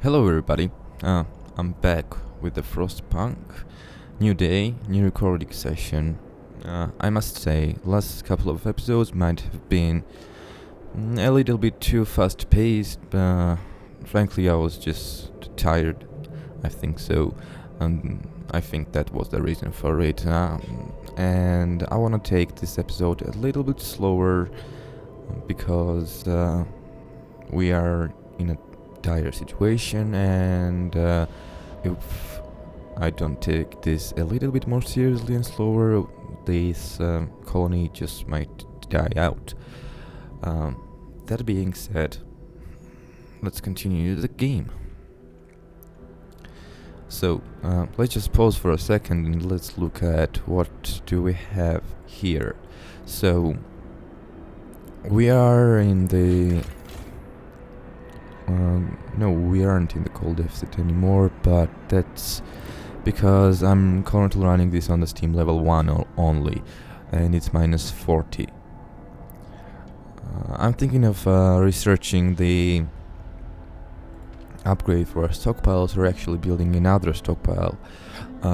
Hello everybody, I'm back with the Frostpunk. New day, new recording session. I must say, last couple of episodes might have been a little bit too fast paced, but frankly I was just tired, I think so, and I think that was the reason for it. And I wanna take this episode a little bit slower because we are in a dire situation, and if I don't take this a little bit more seriously and slower, this colony just might die out. That being said, let's continue the game. So let's just pause for a second and let's look at what do we have here. So we are in the no, we aren't in the cold deficit anymore, but that's because I'm currently running this on the Steam level 1 only, and it's minus 40. I'm thinking of researching the upgrade for our stockpiles, or actually building another stockpile,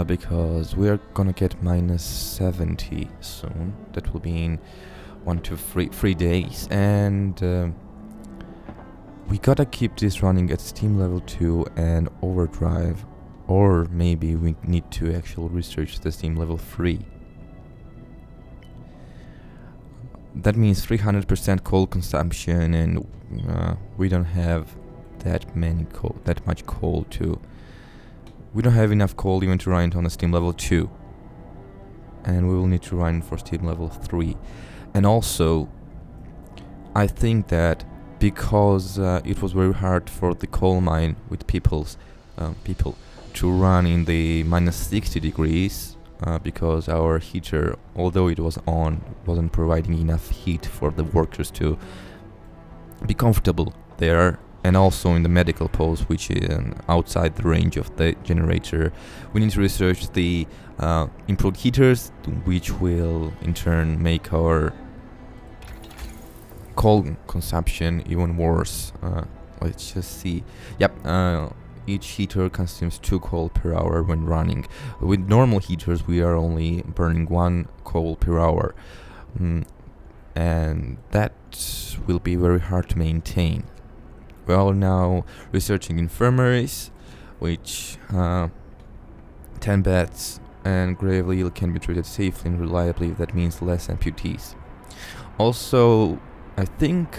because we are gonna get minus 70 soon. That will be in 1 to 3 days, and we gotta keep this running at Steam level 2 and overdrive, or maybe we need to actually research the Steam level 3. That means 300% coal consumption, and we don't have that much coal to... We don't have enough coal even to run it on the Steam level 2. And we will need to run for Steam level 3. And also, I think that because it was very hard for the coal mine with people to run in the minus 60 degrees, because our heater, although it was on, wasn't providing enough heat for the workers to be comfortable there. And also in the medical post, which is outside the range of the generator, we need to research the improved heaters, which will in turn make our coal consumption even worse. Let's just see. Yep, each heater consumes 2 coal per hour when running. With normal heaters we are only burning 1 coal per hour, and that will be very hard to maintain. We are now researching infirmaries, which 10 beds and gravely ill can be treated safely and reliably. That means less amputees. Also, I think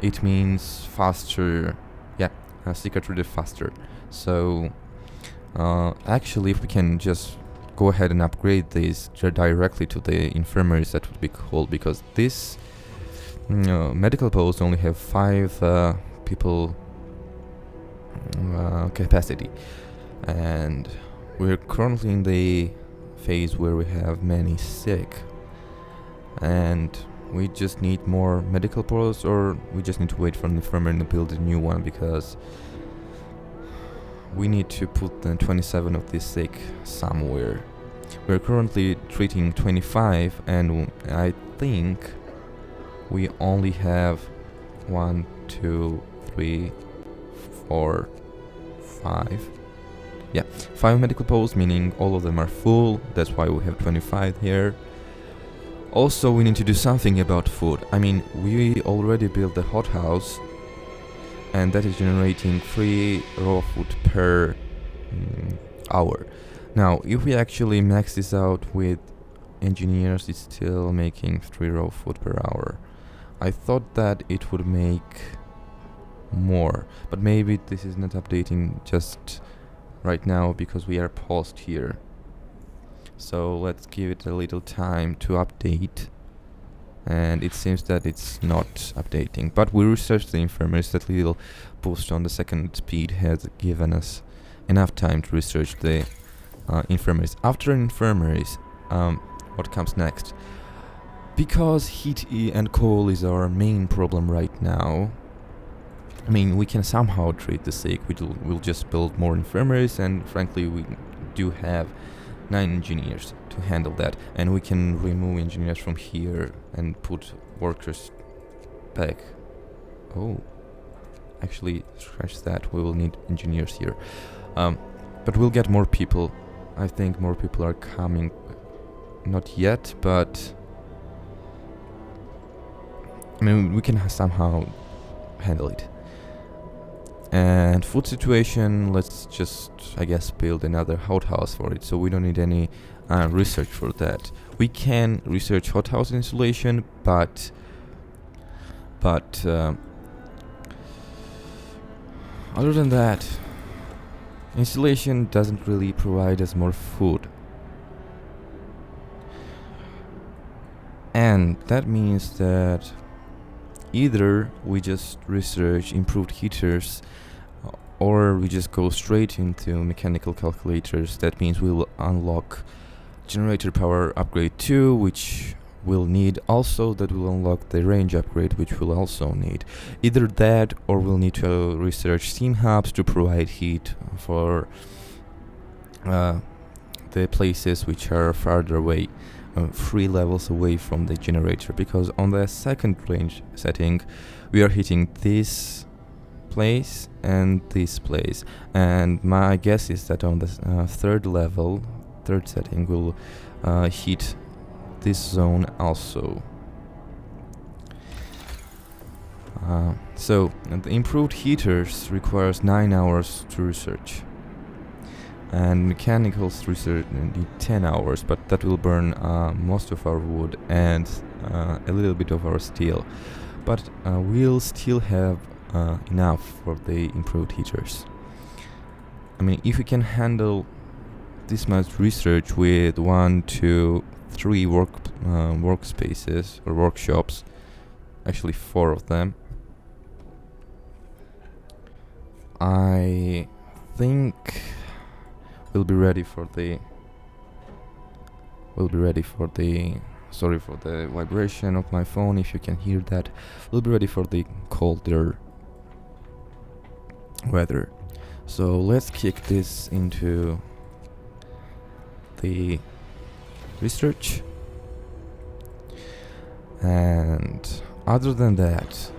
it means faster, sicker treated faster. So actually, if we can just go ahead and upgrade these directly to the infirmaries, that would be cool, because this medical post only have 5 people capacity, and we're currently in the phase where we have many sick, and we just need more medical posts, or we just need to wait for an infirmary to build a new one, because we need to put the 27 of this sick somewhere. We're currently treating 25, and I think we only have 1, 2, 3, 4, 5. Yeah, 5 medical posts, meaning all of them are full. That's why we have 25 here. Also, we need to do something about food. I mean, we already built the hothouse, and that is generating 3 raw food per hour. Now, if we actually max this out with engineers, it's still making 3 raw food per hour. I thought that it would make more, but maybe this is not updating just right now because we are paused here. So let's give it a little time to update, and it seems that it's not updating. But we researched the infirmaries. That little boost on the second speed has given us enough time to research the infirmaries. After infirmaries, what comes next? Because heat and coal is our main problem right now, I mean, we can somehow treat the sick. We'll just build more infirmaries, and frankly we do have 9 engineers to handle that, and we can remove engineers from here and put workers back. Oh, Actually, scratch that. We will need engineers here. But we'll get more people. I think more people are coming. Not yet, but I mean, we can somehow handle it. And food situation, let's just, I guess, build another hothouse for it, so we don't need any research for that. We can research hothouse installation, but other than that, installation doesn't really provide us more food. And that means that either we just research improved heaters, or we just go straight into mechanical calculators. That means we will unlock generator power upgrade 2, which we'll need. Also, that will unlock the range upgrade, which we'll also need. Either that, or we'll need to research steam hubs to provide heat for the places which are farther away, 3 levels away from the generator, because on the second range setting we are hitting this place and this place, and my guess is that on the third setting will hit this zone also. So the improved heaters requires 9 hours to research, and mechanicals research need 10 hours, but that will burn most of our wood and a little bit of our steel, but we'll still have enough for the improved heaters. I mean, if we can handle this much research with 1, 2, 3 workspaces or workshops, actually 4 of them, I think we'll be ready for the sorry for the vibration of my phone, if you can hear that. We'll be ready for the colder weather. So let's kick this into the research. And other than that,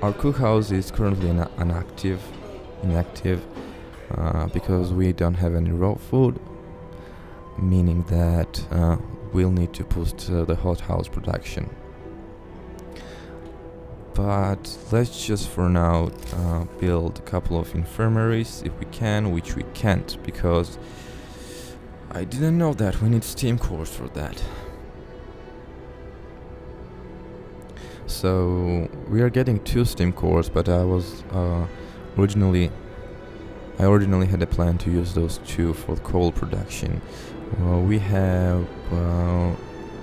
our cookhouse is currently inactive, because we don't have any raw food, meaning that we'll need to boost the hothouse production. But let's just for now build a couple of infirmaries if we can, which we can't because I didn't know that we need steam cores for that. So we are getting 2 steam cores, but I originally had a plan to use those 2 for coal production. We have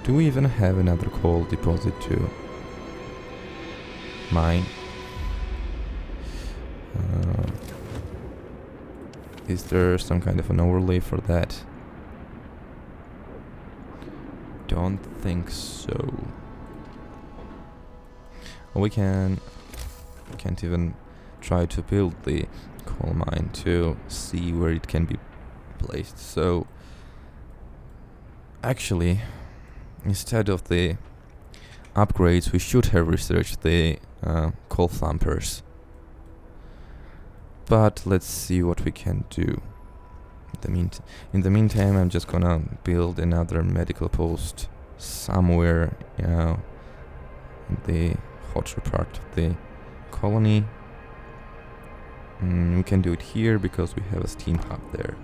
do we even have another coal deposit to mine? Is there some kind of an overlay for that? Don't think so. We can't even try to build the coal mine to see where it can be placed. So actually, instead of the upgrades, we should have researched the coal flampers. But let's see what we can do. In the meantime, I'm just gonna build another medical post somewhere in the hotter part of the colony. We can do it here because we have a steam hub there.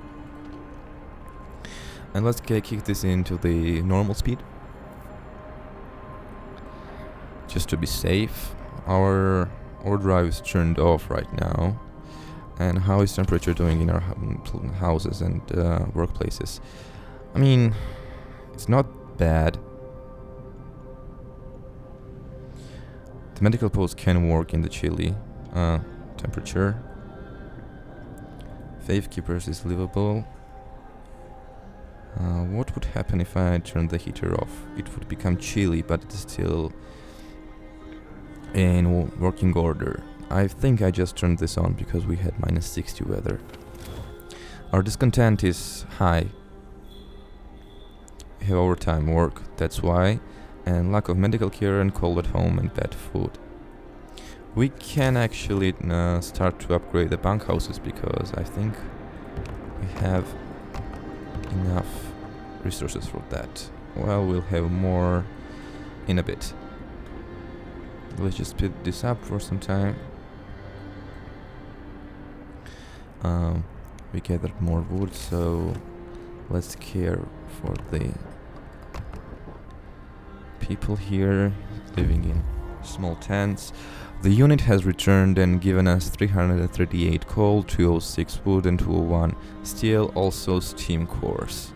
And let's kick this into the normal speed, just to be safe. Our drive is turned off right now. And how is temperature doing in our houses and workplaces? I mean, it's not bad. The medical post can work in the chilly temperature. Faith Keepers is livable. What would happen if I turn the heater off? It would become chilly, but it's still in working order. I think I just turned this on because we had -60 weather. Our discontent is high. We have overtime work, that's why, and lack of medical care and cold at home and bad food. We can actually start to upgrade the bunkhouses because I think we have enough resources for that. Well, we'll have more in a bit. Let's just speed this up for some time. We gathered more wood, so let's care for the people here living in small tents. The unit has returned and given us 338 coal, 206 wood and 201 steel, also steam cores.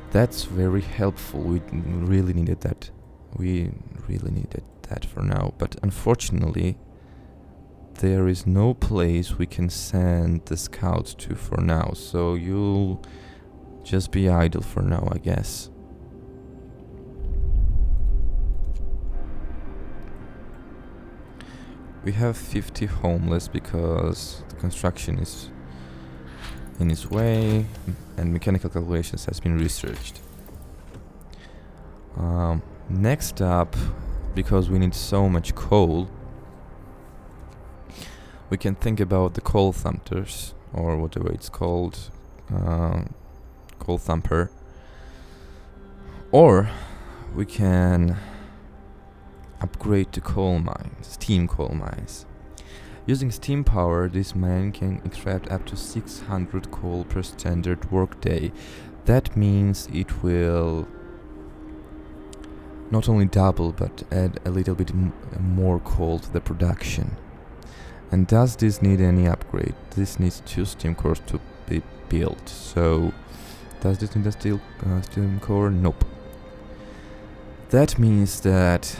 That's very helpful. We really needed that. We really needed that for now, but unfortunately there is no place we can send the scouts to for now, so you'll just be idle for now, I guess. We have 50 homeless because the construction is in its way and mechanical calculations has been researched. Next up, because we need so much coal, we can think about the coal thumpers, or whatever it's called, coal thumper. Or we can upgrade to coal mines, steam coal mines. Using steam power, this mine can extract up to 600 coal per standard workday. That means it will not only double, but add a little bit more coal to the production. And does this need any upgrade? This needs 2 steam cores to be built. So, does this need a steam core? Nope. That means that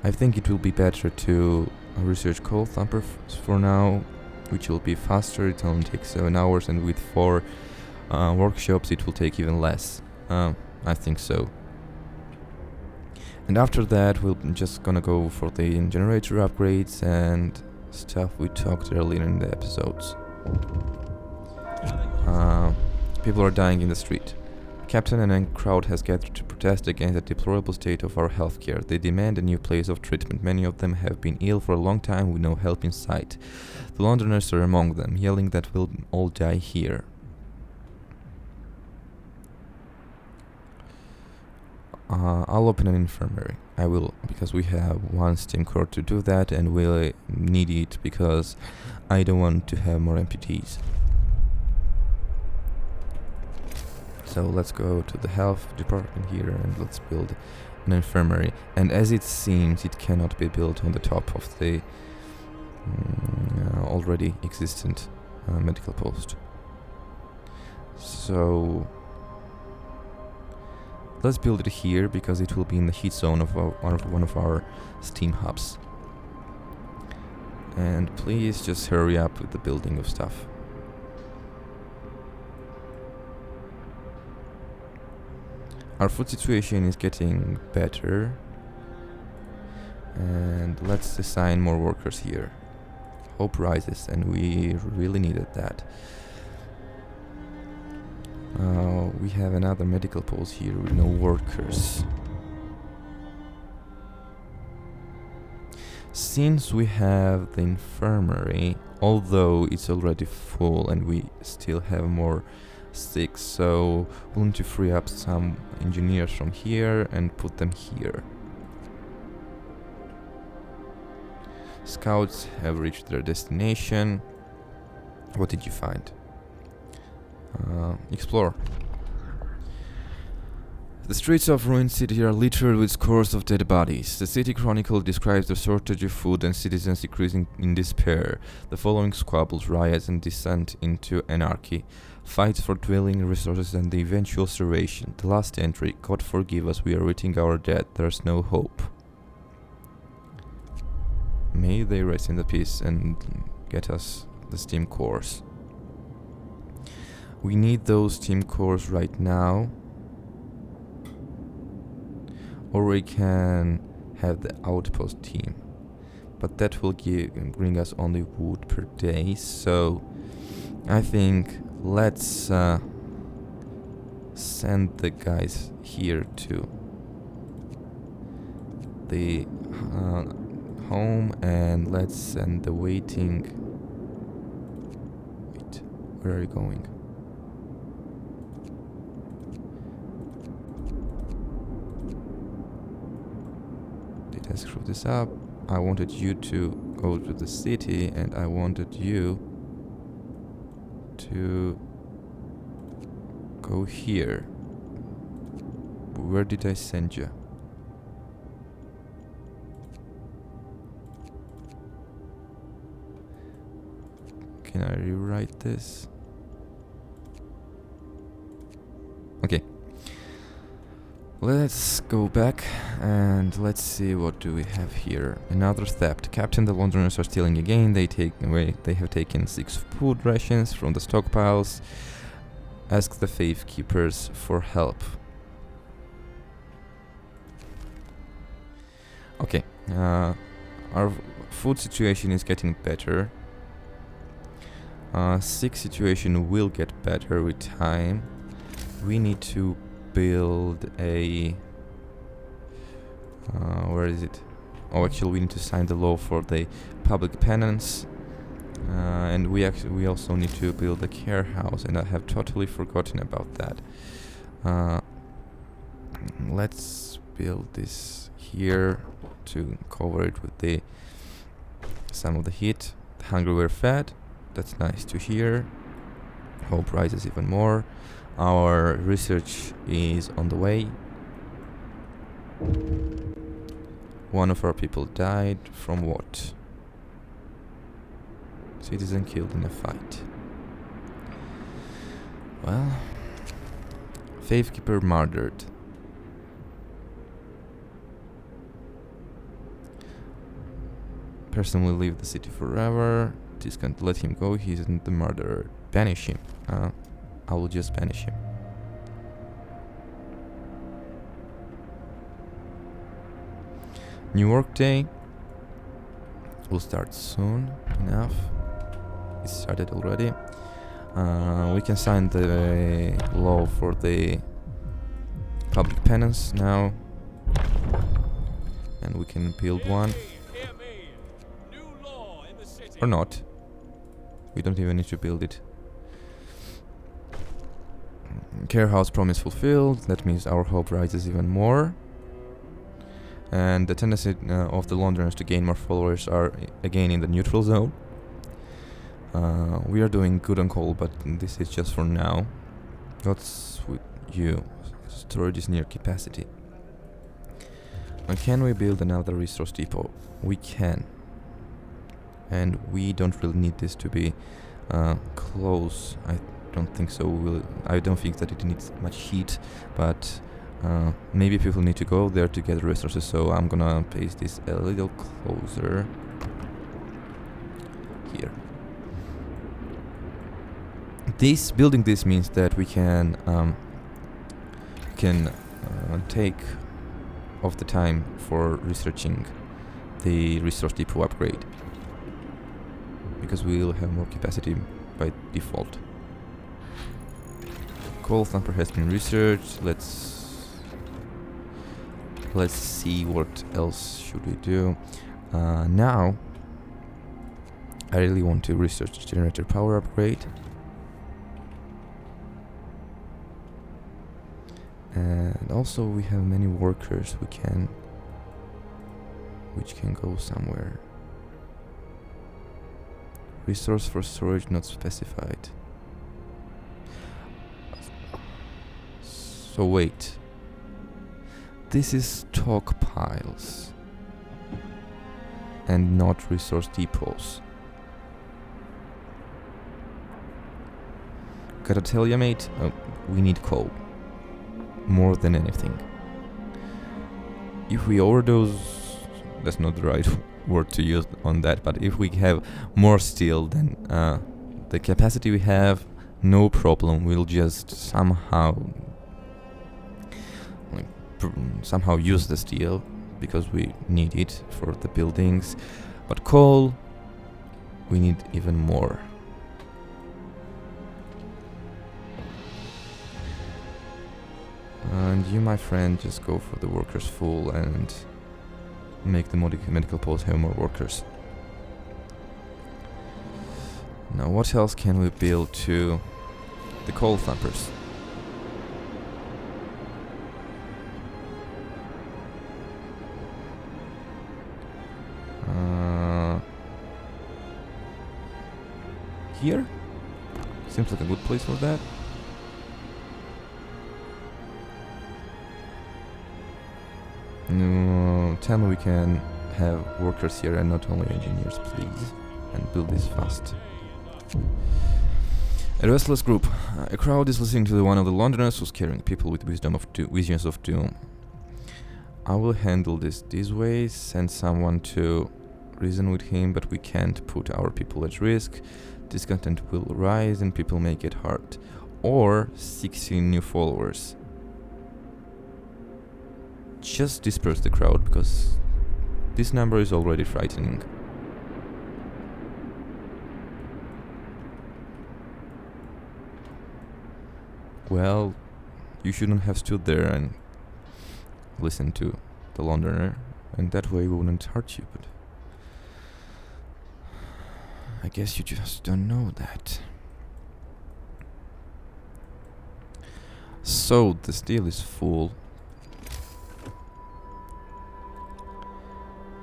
I think it will be better to research coal thumper for now, which will be faster. It only takes 7 hours, and with 4 workshops it will take even less. I think so. And after that we're just gonna go for the generator upgrades and stuff we talked earlier in the episodes. People are dying in the street. Captain and a crowd has gathered to protest against the deplorable state of our healthcare. They demand a new place of treatment. Many of them have been ill for a long time with no help in sight. The Londoners are among them, yelling that we'll all die here. I'll open an infirmary. I will, because we have 1 steam core to do that, and we'll need it because I don't want to have more amputees. So let's go to the health department here and let's build an infirmary. And as it seems, it cannot be built on the top of the already existent medical post. So let's build it here because it will be in the heat zone of one of our steam hubs. And please just hurry up with the building of stuff. Our food situation is getting better, and let's assign more workers here. Hope rises, and we really needed that. We have another medical post here with no workers. Since we have the infirmary, although it's already full and we still have more sick, so we'll need to free up some engineers from here and put them here. Scouts have reached their destination. What did you find? Explore. The streets of ruined city are littered with scores of dead bodies. The city chronicle describes the shortage of food and citizens decreasing in despair. The following squabbles, riots, and descent into anarchy. Fights for dwelling resources and the eventual starvation. The last entry, God forgive us, we are eating our dead, there's no hope. May they rest in the peace and get us the steam cores. We need those steam cores right now. Or we can have the outpost team. But that will bring us only wood per day, so I think let's send the guys here to the home, and let's send the waiting. Wait, where are you going? Did I screw this up? I wanted you to go to the city, and I wanted you to go here. Where did I send you? Can I rewrite this? Okay. Let's go back and let's see what do we have here. Another theft. Captain, the Londoners are stealing again. They have taken 6 food rations from the stockpiles. Ask the Faith Keepers for help. Okay. Our food situation is getting better. Sick situation will get better with time. We need to build a... where is it? Oh, actually we need to sign the law for the public penance. And we also need to build a care house, and I have totally forgotten about that. Let's build this here to cover it with some of the heat. The hungry were fed. That's nice to hear. Hope rises even more. Our research is on the way. One of our people died from what? Citizen killed in a fight. Well, Faithkeeper murdered. Person will leave the city forever. Just can't let him go. He isn't the murderer. Banish him. I will just banish him. New work day will start soon enough. It started already. We can sign the law for the public penance now, and we can build one. Or not. We don't even need to build it. Care house promise fulfilled. That means our hope rises even more. And the tendency of the Londoners to gain more followers are again in the neutral zone. We are doing good on coal, but this is just for now. What's with you? Storage is near capacity. And can we build another resource depot? We can. And we don't really need this to be close. I don't think so. I don't think that it needs much heat, but maybe people need to go there to get resources, so I'm gonna paste this a little closer here. Building this means that we can take off the time for researching the resource depot upgrade, because we will have more capacity by default. Coal thumper has been researched. Let's see what else should we do. Now I really want to research the generator power upgrade. And also we have many workers which can go somewhere. Resource for storage not specified. So wait. This is stockpiles and not resource depots. Gotta tell ya, mate, we need coal. More than anything. If we overdose, that's not the right word to use on that, but if we have more steel than the capacity we have, no problem, we'll just somehow use the steel because we need it for the buildings. But coal, we need even more. And you, my friend, just go for the workers full and make the medical post have more workers. Now what else can we build to the coal thumpers? Here? Seems like a good place for that. No, tell me we can have workers here and not only engineers, please. And build this fast. A restless group. A crowd is listening to one of the Londoners who's carrying people with visions of doom. I will handle this way, send someone to reason with him, but we can't put our people at risk. Discontent will rise and people may get hurt. Or 16 new followers. Just disperse the crowd, because this number is already frightening. Well, you shouldn't have stood there and listened to the Londoner, and that way we wouldn't hurt you, but I guess you just don't know that. So, the steel is full.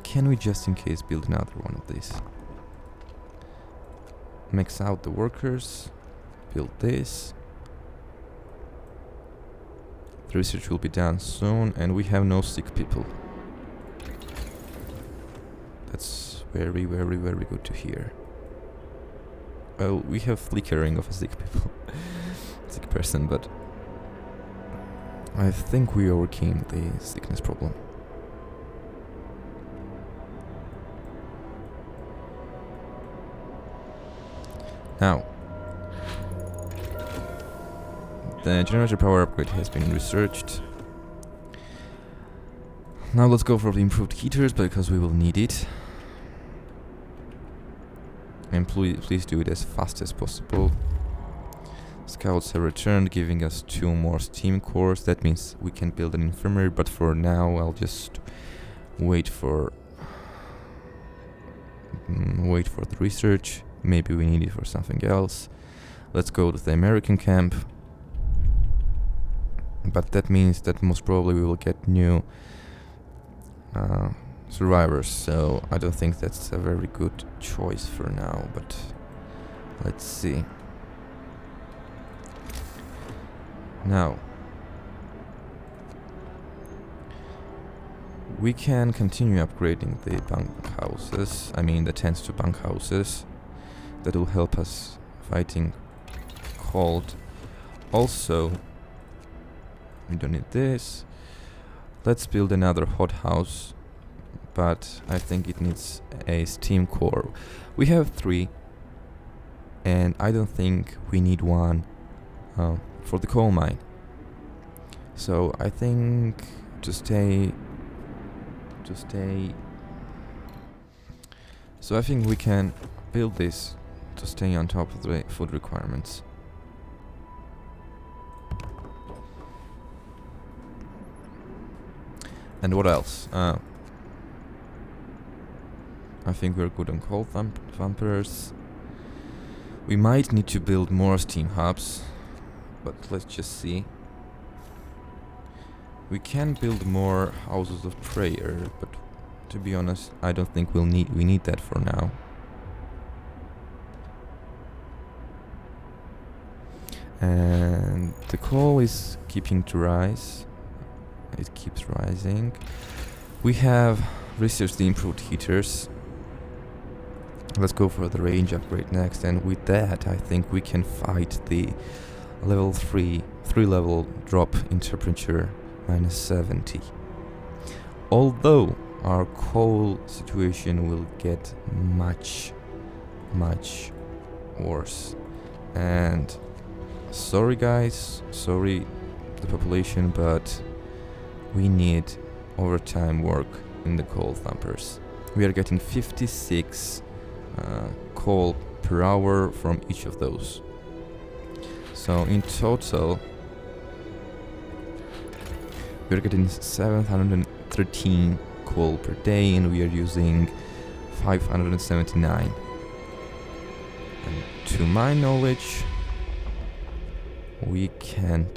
Can we just in case build another one of these? Max out the workers, build this. The research will be done soon, and we have no sick people. That's very, very, very good to hear. Well, we have flickering of a sick sick person, but I think we overcame the sickness problem. Now, the generator power upgrade has been researched. Now let's go for the improved heaters, because we will need it. And please do it as fast as possible. Scouts have returned, giving us 2 more steam cores. That means we can build an infirmary, but for now I'll just wait for the research. Maybe we need it for something else. Let's go to the American camp. But that means that most probably we will get new survivors, so I don't think that's a very good choice for now, but let's see. Now, we can continue upgrading the bunkhouses, the tents to bunkhouses. That will help us fighting cold. Also, we don't need this. Let's build another hothouse, but I think it needs a steam core. We have 3, and I don't think we need one for the coal mine. So I think So I think we can build this to stay on top of the food requirements. And what else? I think we're good on coal thumpers. We might need to build more steam hubs, but let's just see. We can build more houses of prayer, but to be honest, I don't think we need that for now. And the coal is keeping to rise. It keeps rising. We have researched the improved heaters. Let's go for the range upgrade next, and with that I think we can fight the level 3 level drop in temperature -70. Although our coal situation will get much worse. And sorry guys, sorry the population, but we need overtime work in the coal thumpers. We are getting 56 coal per hour from each of those. So in total we're getting 713 coal per day, and we are using 579. And to my knowledge, we can't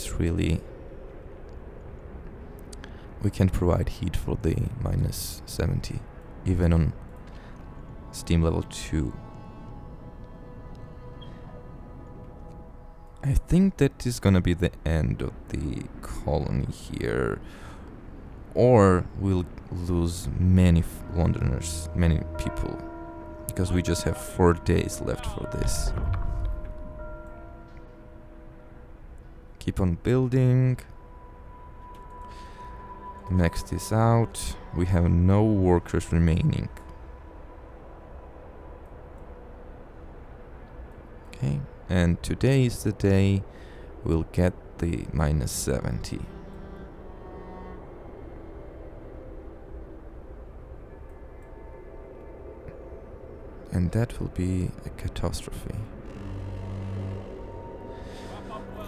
provide heat for the minus 70, even on steam level 2. I think that is gonna be the end of the colony here, or we'll lose many Londoners, many people, because we just have 4 days left for this. Keep on building. Next is out. We have no workers remaining. Okay, and today is the day we'll get the minus 70. And that will be a catastrophe.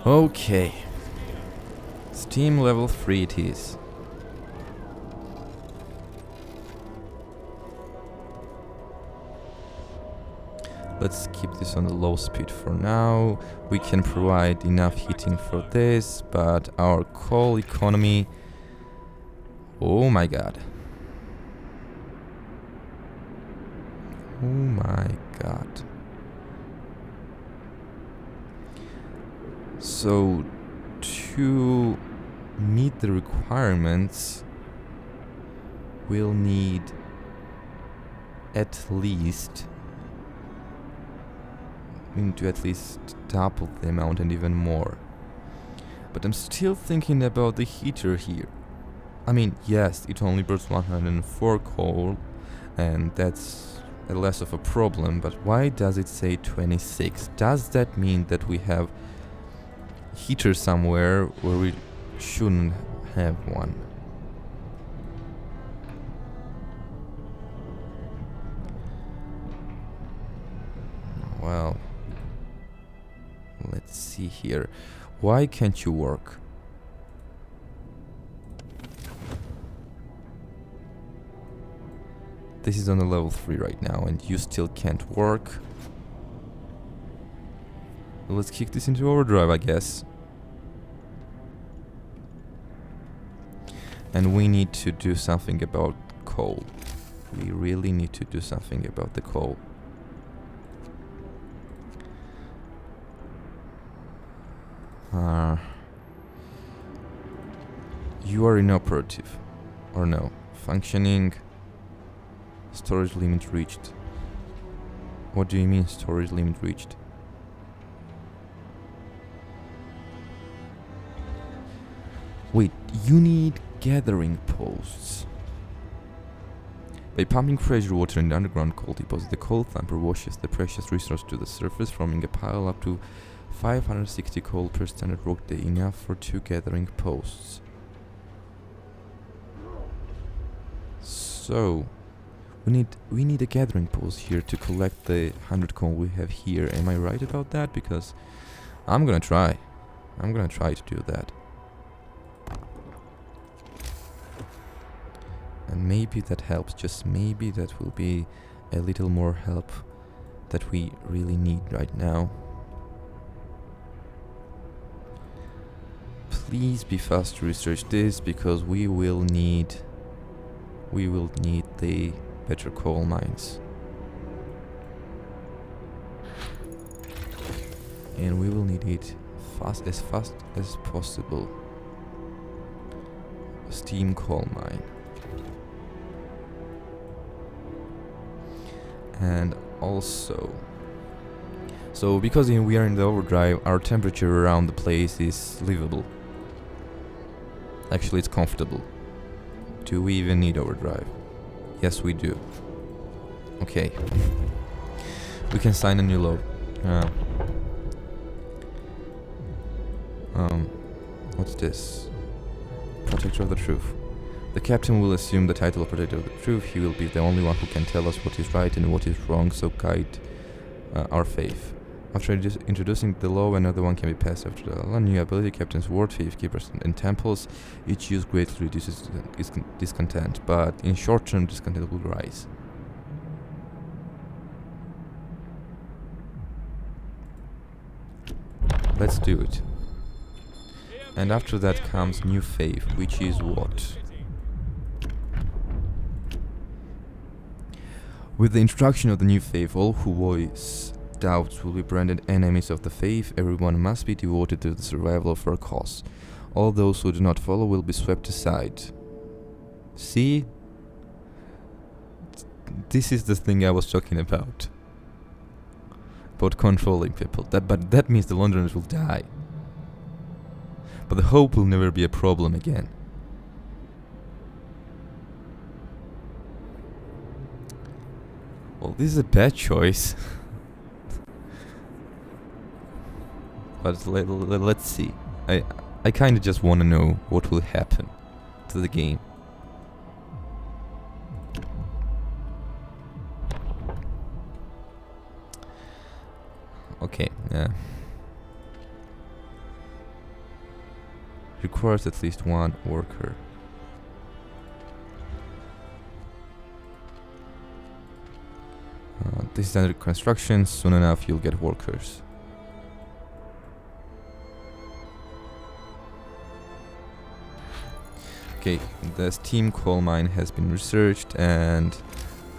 Okay. Steam level 3 it is. Let's keep this on the low speed for now. We can provide enough heating for this, but our coal economy... Oh my god. Oh my god. So, to meet the requirements, we'll need at least... We need to at least double the amount and even more. But I'm still thinking about the heater here. I mean, yes, it only burns 104 coal, and that's less of a problem, but why does it say 26? Does that mean that we have heater somewhere where we shouldn't have one? Well, let's see here. Why can't you work? This is on a level 3 right now, and you still can't work. Let's kick this into overdrive, I guess. And we need to do something about coal. We really need to do something about the coal. You are inoperative. Or no. Functioning. Storage limit reached. What do you mean storage limit reached? Wait, you need gathering posts. By pumping fresh water in the underground coal deposit, the coal thumper washes the precious resource to the surface, forming a pile up to 560 coal per standard workday, enough for 2 gathering posts. So, we need a gathering post here to collect the 100 coal we have here. Am I right about that? Because I'm gonna try. I'm gonna try to do that. And maybe that helps. Just maybe that will be a little more help that we really need right now. Please be fast to research this, because we will need the better coal mines. And we will need it fast as possible. Steam coal mine. And also, so because we are in the overdrive, our temperature around the place is livable. Actually, it's comfortable. Do we even need overdrive? Yes, we do. Okay. We can sign a new law. What's this? Protector of the Truth. The captain will assume the title of Protector of the Truth. He will be the only one who can tell us what is right and what is wrong, so guide our faith. After introducing the law, another one can be passed after the law. New ability, Captain's Ward, Thief Keepers and Temples. Each use greatly reduces discontent, but in short term discontent will rise. Let's do it. And after that comes New Faith, which is what? With the introduction of the New Faith, all who voice doubts will be branded enemies of the faith. Everyone must be devoted to the survival of our cause. All those who do not follow will be swept aside. See? This is the thing I was talking about. About controlling people. But that means the Londoners will die. But the hope will never be a problem again. Well, this is a bad choice. But let's see. I kind of just want to know what will happen to the game. Okay, requires at least one worker. This is under construction. Soon enough you'll get workers. Okay, the steam coal mine has been researched and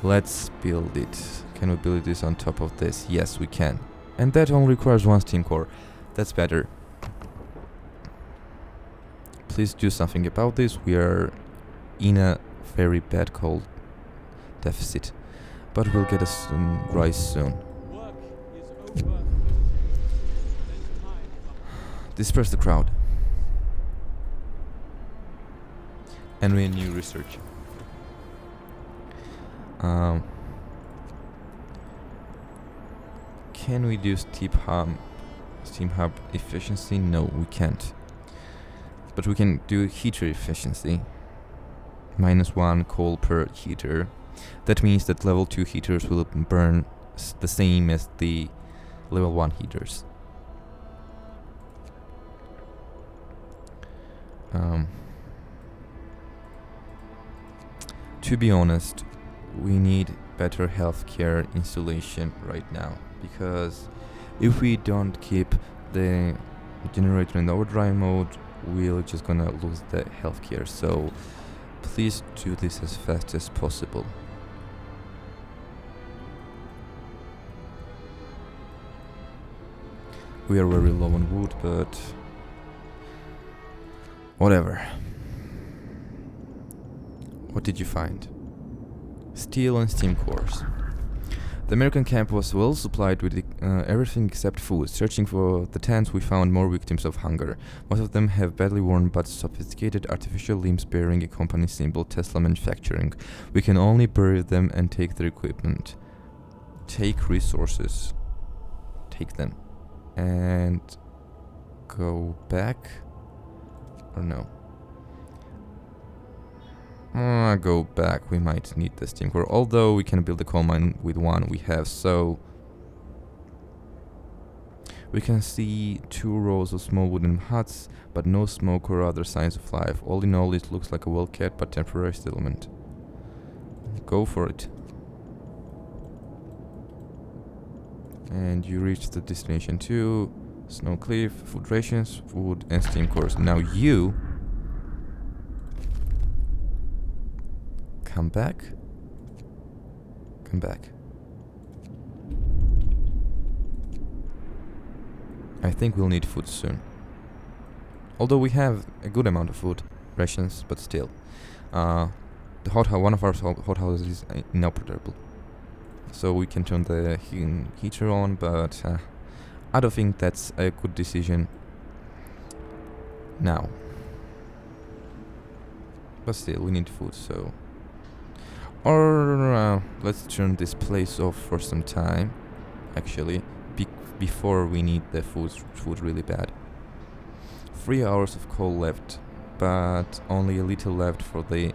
let's build it. Can we build this on top of this? Yes, we can. And that only requires one steam core. That's better. Please do something about this. We are in a very bad coal deficit. But we'll get a rise soon. Disperse the crowd. And renew research. Can we do steam hub efficiency? No, we can't. But we can do heater efficiency. -1 coal per heater. That means that level 2 heaters will burn the same as the level 1 heaters. To be honest, we need better healthcare installation right now, because if we don't keep the generator in overdrive mode, we're just gonna lose the healthcare. So please do this as fast as possible. We are very low on wood, but whatever. What did you find? Steel and steam cores. The American camp was well supplied with everything except food. Searching for the tents, we found more victims of hunger. Most of them have badly worn but sophisticated artificial limbs bearing a company symbol, Tesla Manufacturing. We can only bury them and take their equipment. Take resources. Take them. And go back? Or no? Go back. We might need the steam core. Although we can build a coal mine with one we have, so we can see 2 rows of small wooden huts, but no smoke or other signs of life. All in all, it looks like a well-kept but temporary settlement. Go for it. And you reach the destination 2. Snow cliff, food rations, food and steam cores. Now you come back. Come back. I think we'll need food soon. Although we have a good amount of food rations, but still. The one of our hot houses is inoperable. So we can turn the heater on, but I don't think that's a good decision now. But still, we need food, so... Or let's turn this place off for some time, actually, before we need the food really bad. 3 hours of coal left, but only a little left for the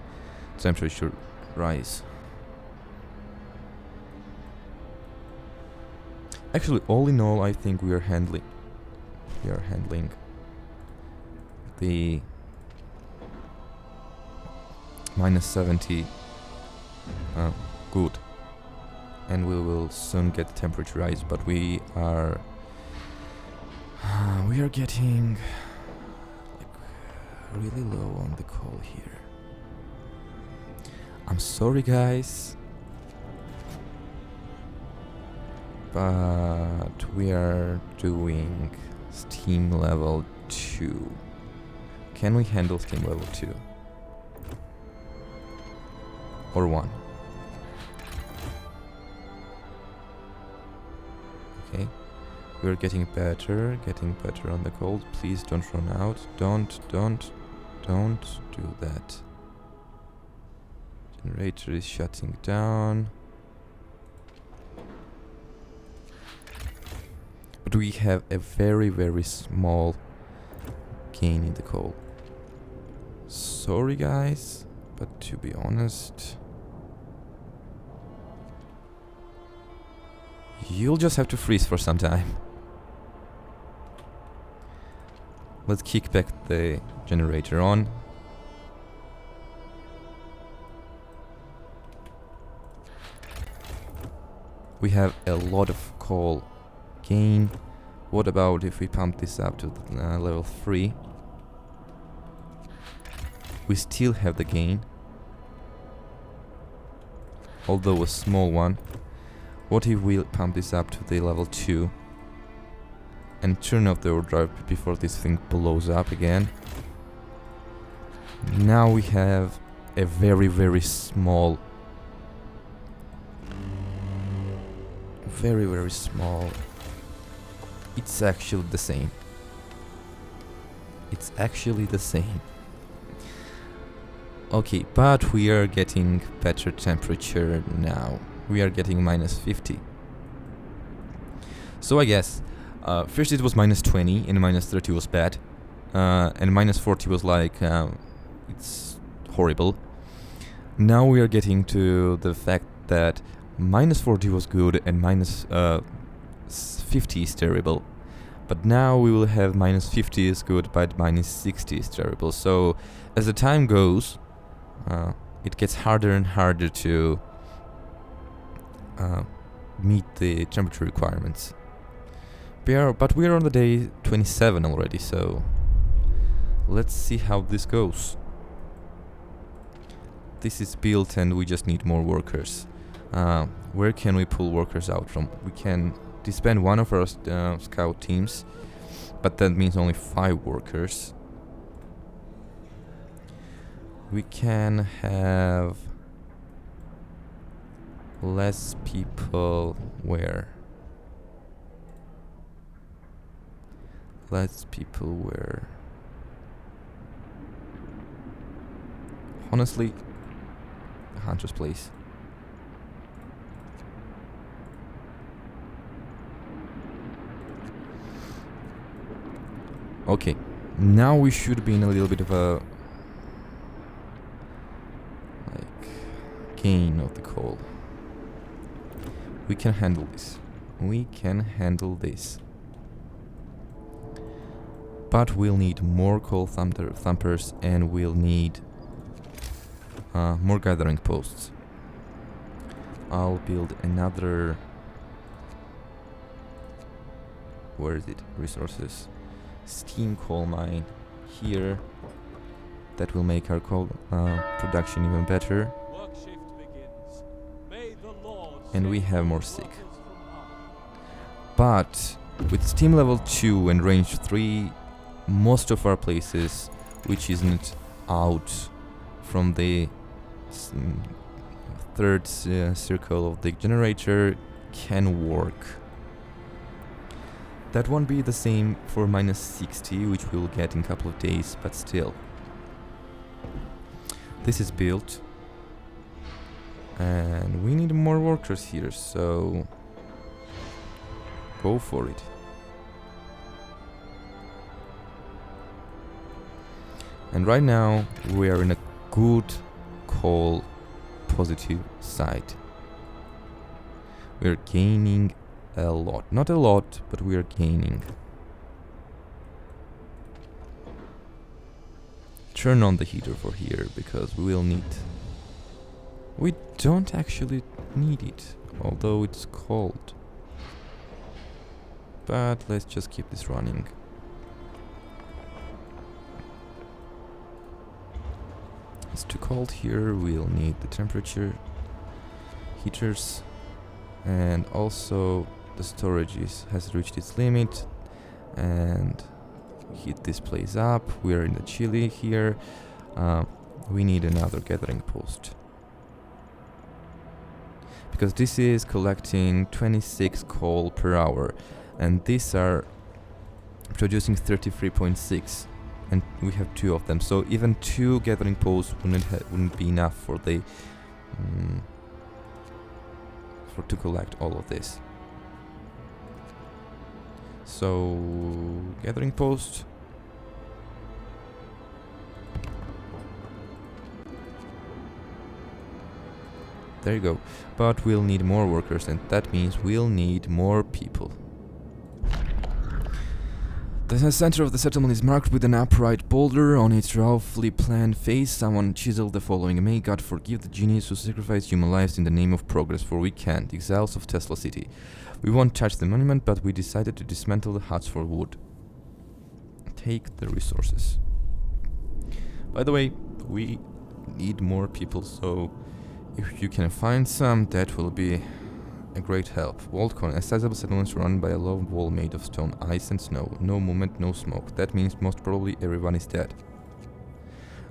temperature rise. Actually, all in all, I think we are handling the minus 70 good, and we will soon get the temperature rise. But we are getting like really low on the coal here. I'm sorry, guys, but we are doing steam level 2. Can we handle steam level 2? Or 1? Okay. We're getting better on the cold. Please don't run out. Don't do that. Generator is shutting down. But we have a very, very small gain in the coal. Sorry, guys, but to be honest, you'll just have to freeze for some time. Let's kick back the generator on. We have a lot of coal gain. What about if we pump this up to level 3? We still have the gain, although a small one. What if we pump this up to the level 2 and turn off the overdrive before this thing blows up again? Now we have a very, very small, very, very small. It's actually the same. It's actually the same. Okay, but we are getting better temperature now. We are getting minus 50. So I guess first it was minus 20 and minus 30 was bad, and minus 40 was like it's horrible. Now we are getting to the fact that minus 40 was good and minus 50 is terrible. But now we will have minus 50 is good, but minus 60 is terrible. So as the time goes, it gets harder and harder to meet the temperature requirements. But we are on the day 27 already, so let's see how this goes. This is built and we just need more workers. Where can we pull workers out from? We can disband one of our scout teams, but that means only 5 workers. We can have less people where? Less people where? Honestly, the Hunter's place. Okay, now we should be in a little bit of a gain of the coal. We can handle this. We can handle this. But we'll need more coal thumpers and we'll need more gathering posts. I'll build another... Where is it? Resources. Steam coal mine here. That will make our coal production even better. And we have more sick. But with steam level 2 and range 3, most of our places, which isn't out from the third circle of the generator, can work. That won't be the same for minus 60, which we'll get in a couple of days, but still. This is built. And we need more workers here, so go for it. And right now we are in a good coal positive side. We are gaining a lot. Not a lot, but we are gaining. Turn on the heater for here, because we will need... We don't actually need it, although it's cold. But let's just keep this running. It's too cold here, we'll need the temperature heaters, and also the storage has reached its limit, and heat this place up. We're in the chilly here. We need another gathering post, because this is collecting 26 coal per hour, and these are producing 33.6, and we have 2 of them, so even 2 gathering posts wouldn't be enough for the to collect all of this. So gathering post. There you go. But we'll need more workers, and that means we'll need more people. The center of the settlement is marked with an upright boulder. On its roughly planned face, someone chiseled the following: "May God forgive the genius who sacrificed human lives in the name of progress, for we can't. Exiles of Tesla City. We won't touch the monument, but we decided to dismantle the huts for wood. Take the resources." By the way, we need more people, so if you can find some, that will be a great help. Walled a sizable settlement surrounded by a low wall made of stone, ice and snow. No movement, no smoke. That means most probably everyone is dead.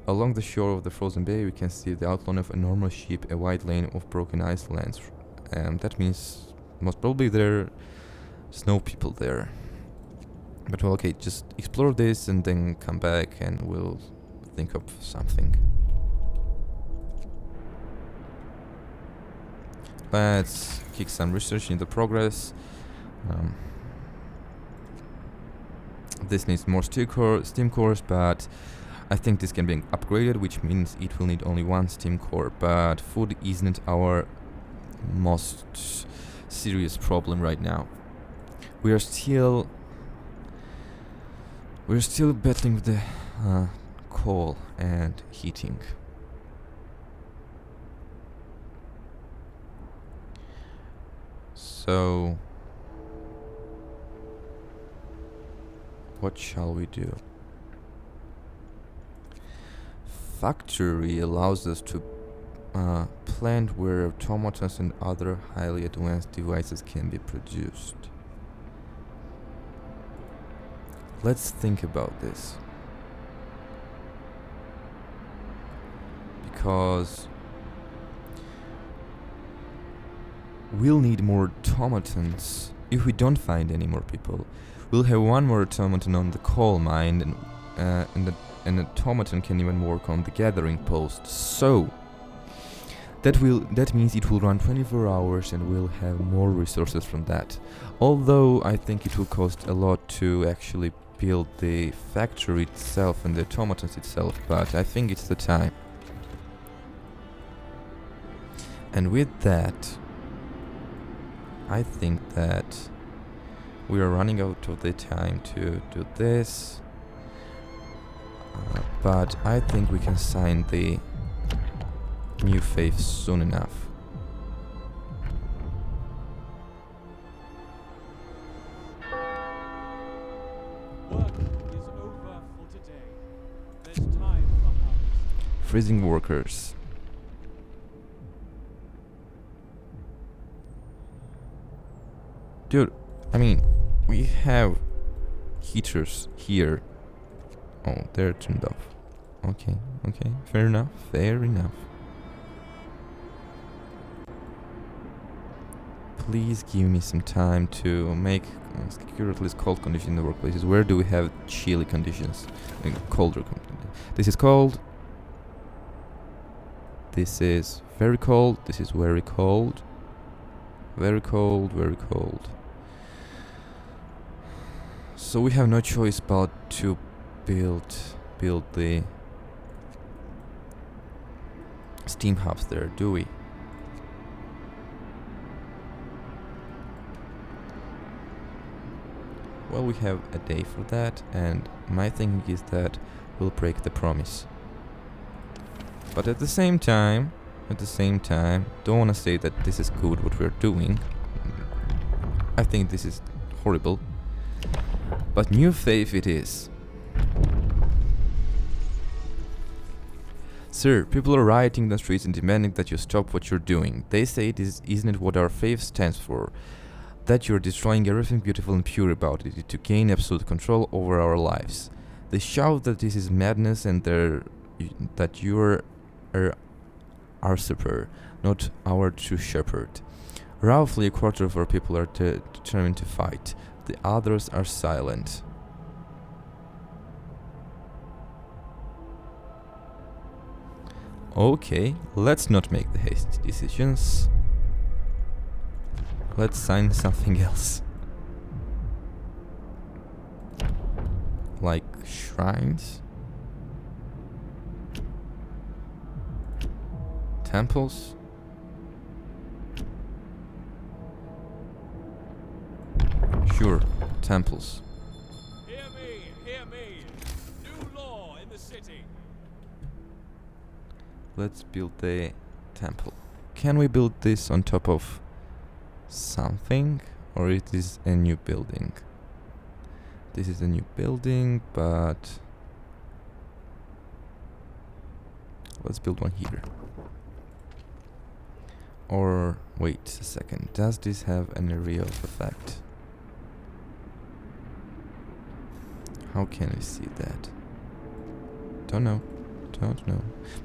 Along the shore of the frozen bay, we can see the outline of enormous ship, a wide lane of broken ice lands. That means most probably there is no people there. But well, okay, just explore this and then come back and we'll think of something. Let's kick some research into progress. This needs more steam cores, but I think this can be upgraded, which means it will need only 1 steam core. But food isn't our most serious problem right now. We're still battling with the coal and heating. So, what shall we do? Factory allows us to plant where automatons and other highly advanced devices can be produced. Let's think about this. Because we'll need more automatons. If we don't find any more people, we'll have 1 more automaton on the coal mine, and an automaton can even work on the gathering post. So that means it will run 24 hours, and we'll have more resources from that. Although I think it will cost a lot to actually build the factory itself and the automatons itself, but I think it's the time. And with that, I think that we are running out of the time to do this, but I think we can sign the new faith soon enough. Work is over for today. There's time for harvest. Freezing workers. Dude, I mean, we have heaters here. Oh, they're turned off. Okay, fair enough. Please give me some time to make secure at least cold conditions in the workplaces. Where do we have chilly conditions? Colder conditions. This is cold. This is very cold. This is very cold. Very cold. So we have no choice but to build the steam hubs there, do we? Well, we have a day for that, and my thinking is that we'll break the promise. But at the same time, don't wanna say that this is good what we're doing. I think this is horrible. But new faith it is. Sir, people are rioting in the streets and demanding that you stop what you're doing. They say isn't it what our faith stands for? That you're destroying everything beautiful and pure about it to gain absolute control over our lives. They shout that this is madness and that you're our supper, not our true shepherd. Roughly a quarter of our people are determined to fight. The others are silent. Okay, let's not make the hasty decisions. Let's sign something else. Like shrines? Temples? Sure, temples. Hear me, hear me. New law in the city. Let's build a temple. Can we build this on top of something? Or it is a new building? This is a new building, but let's build one here. Or wait a second, does this have an area of effect? How can we see that? Don't know.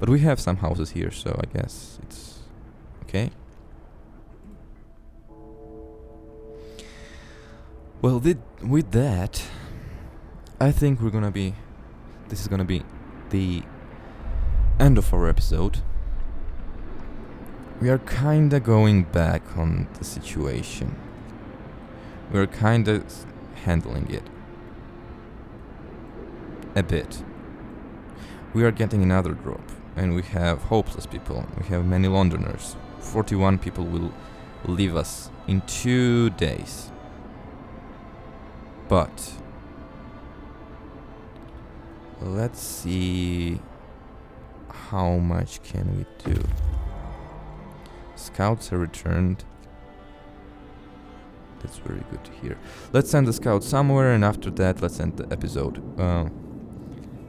But we have some houses here, so I guess it's okay. Well, with that, I think this is gonna be the end of our episode. We are kinda going back on the situation. We're kinda handling it. A bit. We are getting another drop, and we have hopeless people. We have many Londoners. 41 people will leave us in 2 days. But let's see how much can we do. Scouts are returned. That's very good to hear. Let's send the scouts somewhere, and after that let's end the episode.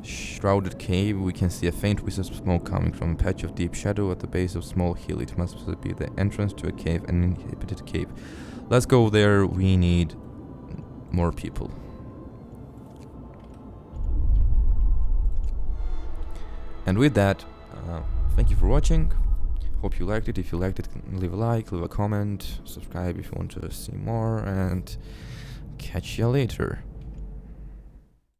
Shrouded cave. We can see a faint wisp of smoke coming from a patch of deep shadow at the base of a small hill. It must be the entrance to a cave, an inhabited cave. Let's go there. We need more people. And with that, thank you for watching. Hope you liked it. If you liked it, leave a like, leave a comment, subscribe if you want to see more, and catch you later.